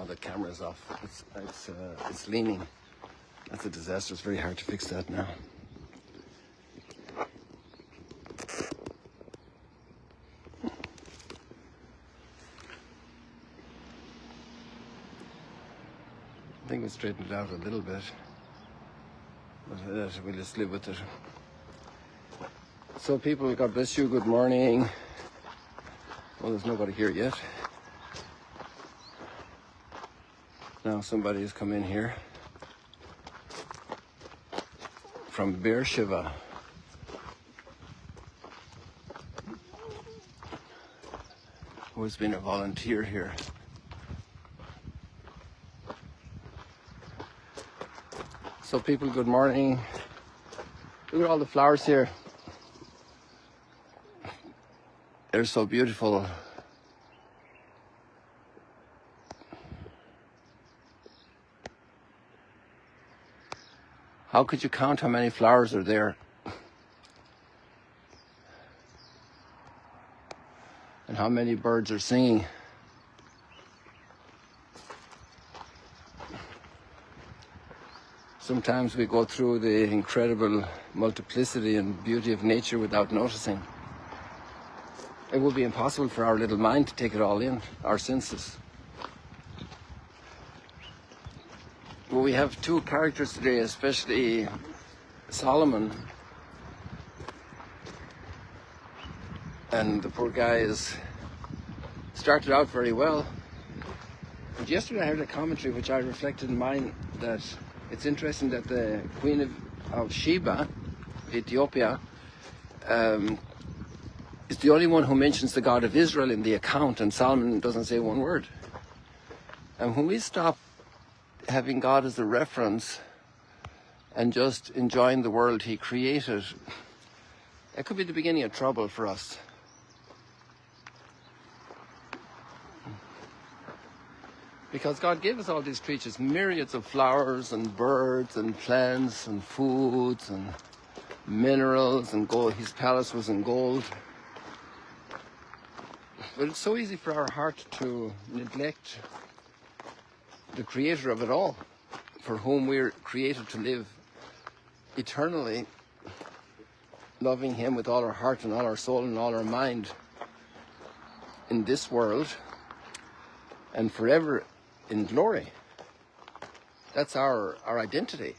the camera's off. It's leaning. That's a disaster. It's very hard to fix that now. I think we straightened it out a little bit, but we'll just live with it. So people, God bless you, good morning. Well, there's nobody here yet. Now somebody has come in here from Beersheba. Who has been a volunteer here. So people, good morning. Look at all the flowers here. They're so beautiful. How could you count how many flowers are there? And how many birds are singing? Sometimes we go through the incredible multiplicity and beauty of nature without noticing. It would be impossible for our little mind to take it all in, our senses. Well, we have two characters today, especially Solomon. And the poor guy started out very well. But yesterday I heard a commentary which I reflected in mine, that it's interesting that the Queen of Sheba, Ethiopia, is the only one who mentions the God of Israel in the account, and Solomon doesn't say one word. And when we stop having God as a reference and just enjoying the world he created, it could be the beginning of trouble for us. Because God gave us all these creatures, myriads of flowers and birds and plants and foods and minerals and gold. His palace was in gold. But it's so easy for our heart to neglect the creator of it all, for whom we're created to live eternally, loving him with all our heart and all our soul and all our mind in this world and forever in glory. That's our identity.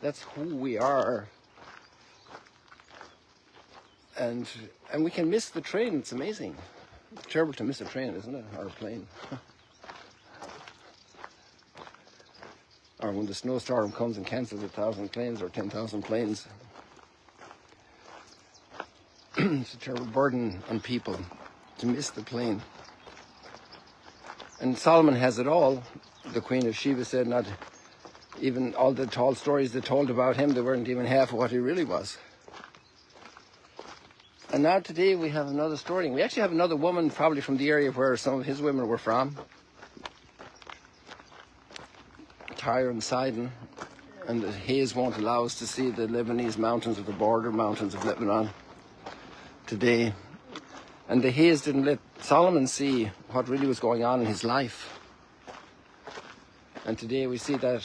That's who we are. And we can miss the train. It's amazing. It's terrible to miss a train, isn't it? Or a plane. Or when the snowstorm comes and cancels 1,000 planes or 10,000 planes. It's a terrible burden on people to miss the plane. And Solomon has it all. The Queen of Sheba said not even all the tall stories they told about him, they weren't even half of what he really was. And now today we have another story. We actually have another woman probably from the area where some of his women were from. Tyre and Sidon. And the haze won't allow us to see the Lebanese mountains or the border mountains of Lebanon today. And the haze didn't let Solomon see what really was going on in his life. And today we see that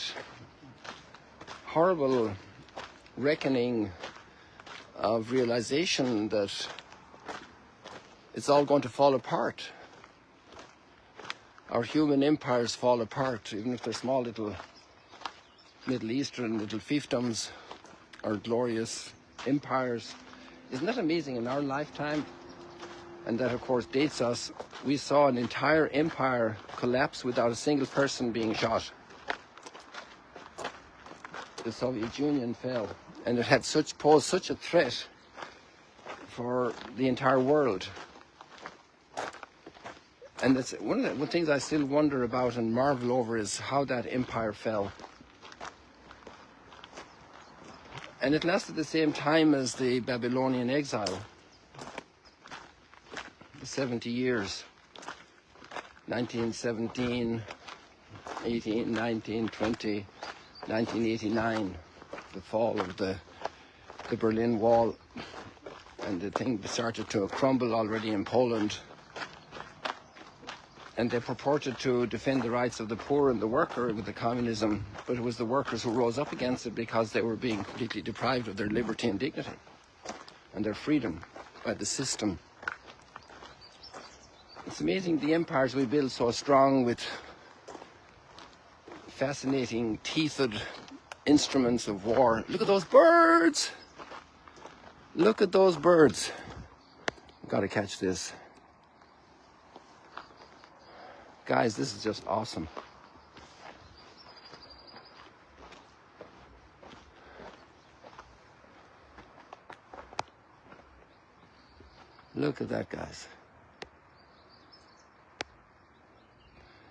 horrible reckoning of realization that it's all going to fall apart. Our human empires fall apart, even if they're small little Middle Eastern little fiefdoms or glorious empires. Isn't that amazing? In our lifetime, and that of course dates us, we saw an entire empire collapse without a single person being shot. The Soviet Union fell, and it had posed such a threat for the entire world. And it's one of the things I still wonder about and marvel over is how that empire fell. And it lasted the same time as the Babylonian exile. The 70 years. 1917, 18, 19, 20, 1989. The fall of the Berlin Wall. And the thing started to crumble already in Poland. And they purported to defend the rights of the poor and the worker with the communism, but it was the workers who rose up against it because they were being completely deprived of their liberty and dignity and their freedom by the system. It's amazing the empires we build so strong with fascinating teethed instruments of war. Look at those birds! Look at those birds. I've got to catch this. Guys, this is just awesome. Look at that, guys.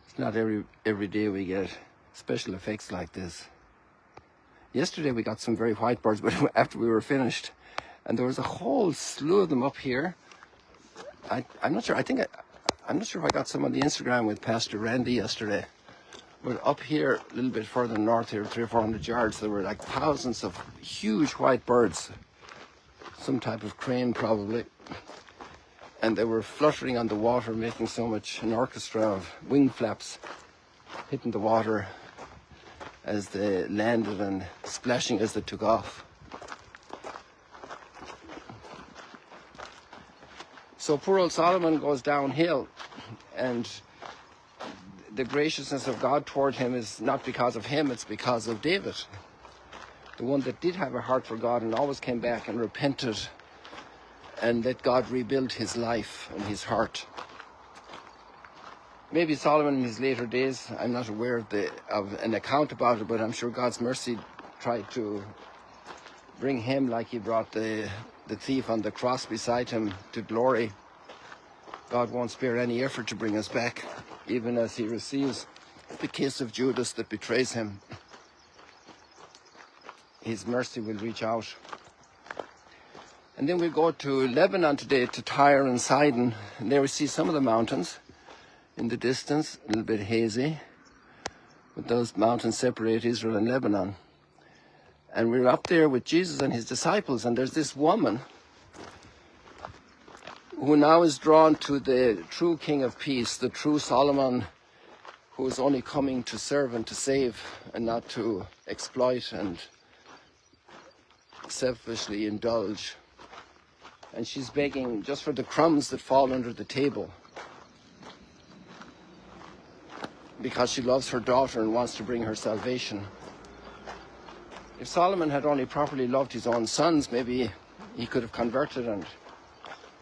It's not every day we get special effects like this. Yesterday we got some very white birds, but after we were finished, and there was a whole slew of them up here. I'm not sure. I'm not sure if I got some on the Instagram with Pastor Randy yesterday. But up here, a little bit further north here, 300 or 400 yards, there were like thousands of huge white birds. Some type of crane, probably. And they were fluttering on the water, making so much, an orchestra of wing flaps hitting the water as they landed and splashing as they took off. So poor old Solomon goes downhill, and the graciousness of God toward him is not because of him, it's because of David. The one that did have a heart for God and always came back and repented and let God rebuild his life and his heart. Maybe Solomon in his later days, I'm not aware of an account about it, but I'm sure God's mercy tried to bring him like he brought the thief on the cross beside him to glory. God won't spare any effort to bring us back, even as he receives the kiss of Judas that betrays him. His mercy will reach out. And then we go to Lebanon today, to Tyre and Sidon, and there we see some of the mountains in the distance, a little bit hazy, but those mountains separate Israel and Lebanon. And we're up there with Jesus and his disciples, and there's this woman who now is drawn to the true King of Peace, the true Solomon, who is only coming to serve and to save and not to exploit and selfishly indulge. And she's begging just for the crumbs that fall under the table because she loves her daughter and wants to bring her salvation. If Solomon had only properly loved his own sons, maybe he could have converted and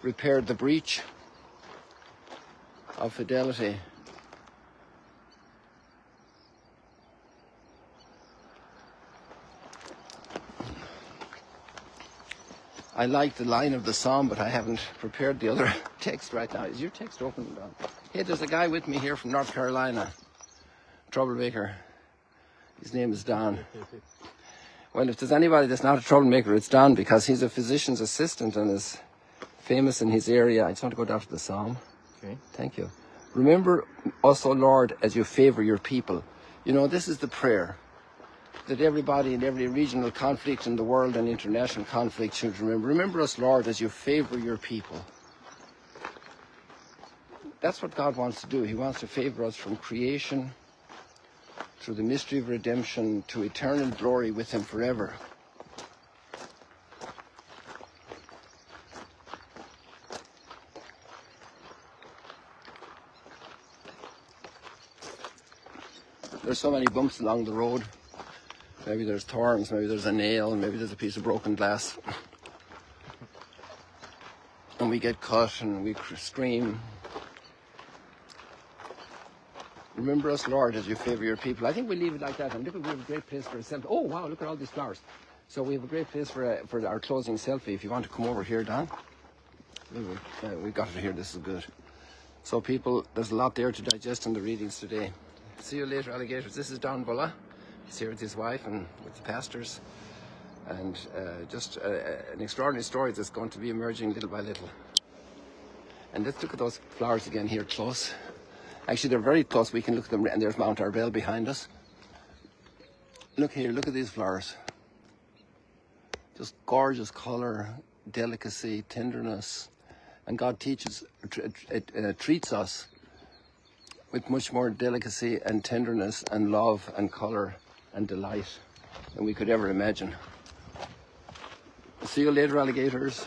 repaired the breach of fidelity. I like the line of the psalm, but I haven't prepared the other text right now. Is your text open? Hey, there's a guy with me here from North Carolina, troublemaker. His name is Don. Well, if there's anybody that's not a troublemaker, it's Don, because he's a physician's assistant and is famous in his area. I just want to go down to the psalm. Okay. Thank you. Remember us, O Lord, as you favor your people. You know, this is the prayer that everybody in every regional conflict in the world and international conflict should remember. Remember us, Lord, as you favor your people. That's what God wants to do. He wants to favor us from creation through the mystery of redemption to eternal glory with him forever. There's so many bumps along the road. Maybe there's thorns, maybe there's a nail, maybe there's a piece of broken glass. And we get cut and we scream. Remember us, Lord, as you favor your people. I think we leave it like that. And look, we have a great place for a selfie. Oh, wow, look at all these flowers. So we have a great place for our closing selfie. If you want to come over here, Don. We got it here. This is good. So people, there's a lot there to digest in the readings today. See you later, alligators. This is Don Bulla. He's here with his wife and with the pastors. And just an extraordinary story that's going to be emerging little by little. And let's look at those flowers again here close. Actually, they're very close. We can look at them, and there's Mount Arbel behind us. Look here, look at these flowers. Just gorgeous color, delicacy, tenderness. And God teaches, treats us with much more delicacy and tenderness and love and colour and delight than we could ever imagine. See you later, alligators.